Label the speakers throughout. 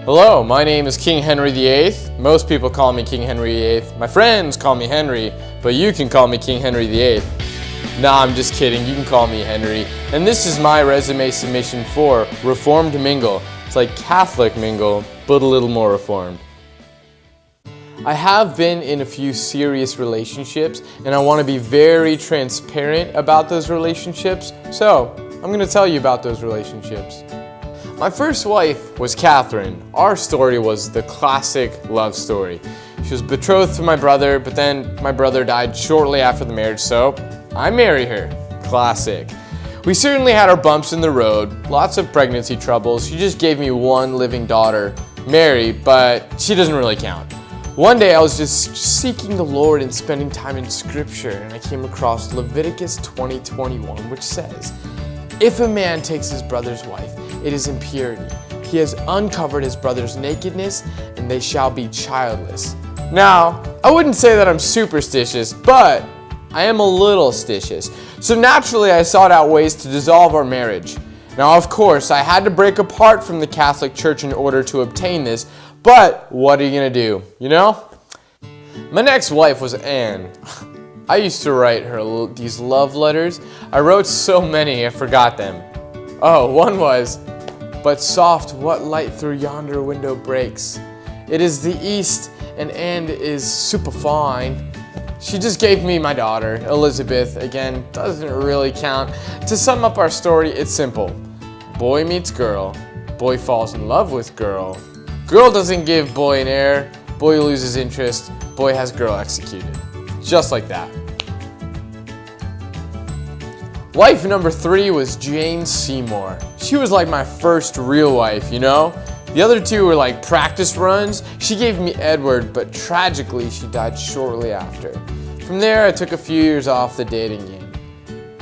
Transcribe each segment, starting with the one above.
Speaker 1: Hello, my name is King Henry VIII. Most people call me King Henry VIII. My friends call me Henry, but you can call me King Henry VIII. Nah, I'm just kidding. You can call me Henry. And this is my resume submission for Reformed Mingle. It's like Catholic Mingle, but a little more reformed. I have been in a few serious relationships, and I want to be very transparent about those relationships. So, I'm going to tell you about those relationships. My first wife was Katherine. Our story was the classic love story. She was betrothed to my brother, but then my brother died shortly after the marriage, so I married her. Classic. We certainly had our bumps in the road, lots of pregnancy troubles. She just gave me one living daughter, Mary, but she doesn't really count. One day I was just seeking the Lord and spending time in Scripture, and I came across Leviticus 20:21, which says, "If a man takes his brother's wife, it is impurity. He has uncovered his brother's nakedness, and they shall be childless." Now, I wouldn't say that I'm superstitious, but I am a little stitious. So naturally, I sought out ways to dissolve our marriage. Now, of course, I had to break apart from the Catholic Church in order to obtain this, but what are you gonna do, you know? My next wife was Anne. I used to write her these love letters. I wrote so many, I forgot them. Oh, one was, "But soft, what light through yonder window breaks? It is the east, and is super fine." She just gave me my daughter, Elizabeth. Again, doesn't really count. To sum up our story, it's simple. Boy meets girl. Boy falls in love with girl. Girl doesn't give boy an heir. Boy loses interest. Boy has girl executed. Just like that. Wife number 3 was Jane Seymour. She was like my first real wife, you know? The other two were like practice runs. She gave me Edward, but tragically she died shortly after. From there, I took a few years off the dating game.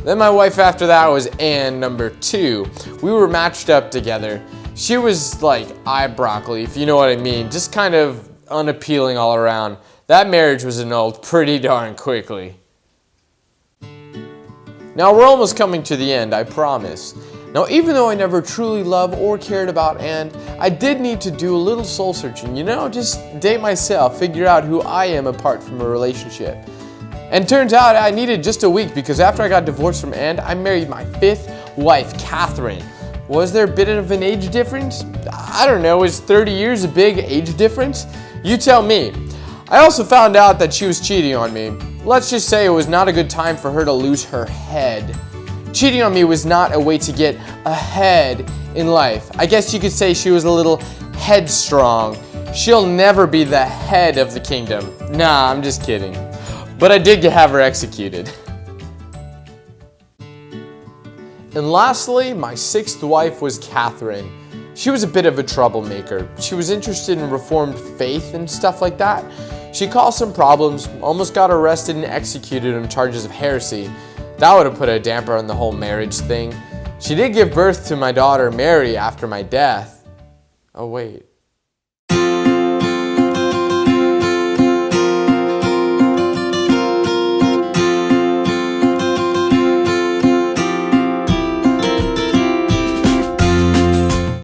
Speaker 1: Then my wife after that was Anne, number 2. We were matched up together. She was like eye broccoli, if you know what I mean, just kind of unappealing all around. That marriage was annulled pretty darn quickly. Now we're almost coming to the end, I promise. Now even though I never truly loved or cared about Anne, I did need to do a little soul searching, you know, just date myself, figure out who I am apart from a relationship. And turns out I needed just a week because after I got divorced from Anne, I married my 5th wife, Katherine. Was there a bit of an age difference? I don't know, is 30 years a big age difference? You tell me. I also found out that she was cheating on me. Let's just say it was not a good time for her to lose her head. Cheating on me was not a way to get ahead in life. I guess you could say she was a little headstrong. She'll never be the head of the kingdom. Nah, I'm just kidding. But I did have her executed. And lastly, my 6th wife was Katherine. She was a bit of a troublemaker. She was interested in Reformed faith and stuff like that. She caused some problems, almost got arrested and executed on charges of heresy. That would have put a damper on the whole marriage thing. She did give birth to my daughter Mary after my death. Oh wait,